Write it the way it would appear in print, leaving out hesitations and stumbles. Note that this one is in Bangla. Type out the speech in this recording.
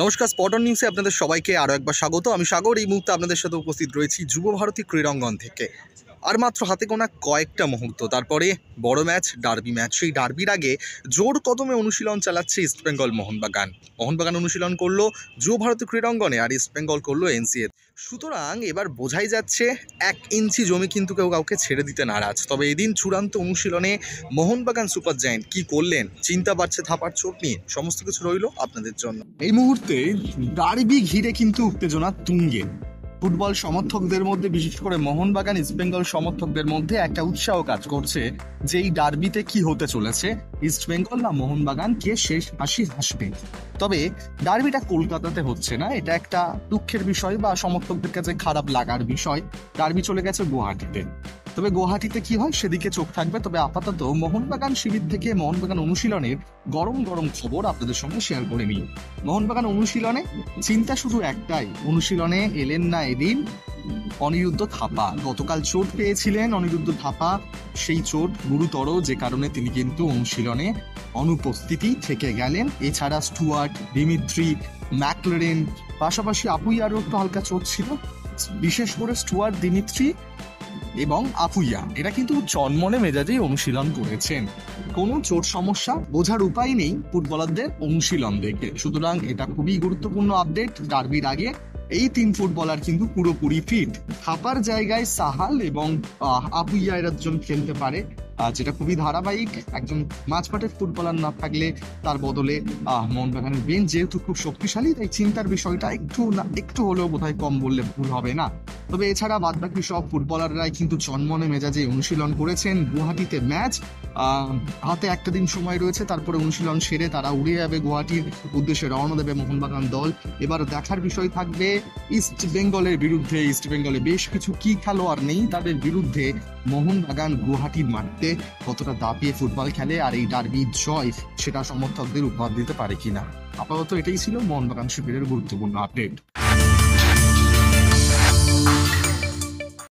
নমস্কার, স্পট অন নিউজে আপনাদের সবাইকে আরও একবার স্বাগত। আমি সাগর। এই মুহূর্তে আপনাদের সাথে উপস্থিত রয়েছি যুব ভারতী ক্রীড়াঙ্গন থেকে। আর মাত্র হাতে গোনা কয়েকটা মুহূর্ত, তারপরে বড় ম্যাচ, ডার্বি ম্যাচ। সেই ডার্বির আগে জোর কদমে অনুশীলন চালাচ্ছে ইস্টবেঙ্গল মোহনবাগান। মোহনবাগান অনুশীলন করলো যুব ভারতী ক্রীড়াঙ্গনে, আর ইস্টবেঙ্গল করলো এনসিএ। সুতরাং এবার বোঝাই যাচ্ছে 1 ইঞ্চি জমি কিন্তু কেউ কাউকে ছেড়ে দিতে নারাজ। তবে এদিন চূড়ান্ত অনুশীলনে মোহনবাগান সুপার জায়েন্ট কী করলেন, চিন্তা বাড়ছে থাপার চোট নিয়ে, সমস্ত কিছু রইল আপনাদের জন্য। এই মুহূর্তে ডার্বি ঘিরে কিন্তু উত্তেজনা তুঙ্গে। ফুটবল সমর্থকদের মধ্যে, বিশেষ করে মোহনবাগান ইস্টবেঙ্গল সমর্থকদের মধ্যে একটা উৎসাহ কাজ করছে যে এই ডার্বিতে কি হতে চলেছে, ইস্টবেঙ্গল না মোহনবাগান কে শেষ হাসি হাসবে। তবে ডার্বিটা কলকাতাতে হচ্ছে না, এটা একটা দুঃখের বিষয় বা সমর্থকদের কাছে খারাপ লাগার বিষয়। ডার্বি চলে গেছে গুয়াহাটিতে। তবে গুয়াহাটিতে কি হয় সেদিকে চোখ থাকবে। তবে আপাতত মোহনবাগান শিবির থেকে মোহনবাগান অনুশীলনের গরম গরম খবর আপনাদের সঙ্গে শেয়ার করে নিই। মোহনবাগান অনুশীলনে চিন্তা শুধু একটাই, অনুশীলনে এলেন না এদিন অনিরুদ্ধ থাপা। গতকাল চোট পেয়েছিলেন অনিরুদ্ধ থাপা, সেই চোট গুরুতর, যে কারণে তিনি কিন্তু অনুশীলনে অনুপস্থিতি থেকে গেলেন। এছাড়া স্টুয়ার্ট, দিমিত্রি, ম্যাকলারেন, পাশাপাশি আপুইয়ারও একটু হালকা চোট ছিল। বিশেষ করে স্টুয়ার্ট, দিমিত্রি এবং আপুইয়া এরা কিন্তু চনমনে মেজাজেই অনুশীলন করেছেন। কোনো চোট সমস্যা বোঝার উপায় নেই ফুটবলারদের অনুশীলন দেখে। সুতরাং এটা খুবই গুরুত্বপূর্ণ আপডেট। ডার্বির আগে এই 3 ফুটবলার কিন্তু পুরোপুরি ফিট। থাপার জায়গায় সাহাল এবং আপুইয়া এরা দুজন খেলতে পারে, যেটা খুবই ধারাবাহিক। একজন মাঝমাঠের ফুটবলার না থাকলে তার বদলে মোহনবাগানের বেঞ্চ যেহেতু খুব শক্তিশালী, তাই চিন্তার বিষয়টা একটু হলেও বোধহয় কম বললে ভুল হবে না। তবে এছাড়া বাদবাকি সব ফুটবলাররাই কিন্তু চনমনে মেজাজে অনুশীলন করেছেন। গুয়াহাটিতে ম্যাচ, হাতে একটা দিন সময় রয়েছে, তারপরে অনুশীলন সেরে তারা উড়ে যাবে গুয়াহাটির উদ্দেশ্যে, রওনা দেবে মোহনবাগান দল। এবার দেখার বিষয় থাকবে ইস্ট বেঙ্গলের বিরুদ্ধে। ইস্ট বেঙ্গলে বেশ কিছু কি খেলোয়াড় নেই, তাদের বিরুদ্ধে মোহনবাগান গুয়াহাটির মাটিতে কতটা দাপিয়ে ফুটবল খেলে, আর এই ডার্বির জয় সেটা সমর্থকদের উপহার দিতে পারে কিনা। আপাতত এটাই ছিল মোহনবাগান শিবিরের গুরুত্বপূর্ণ আপডেট।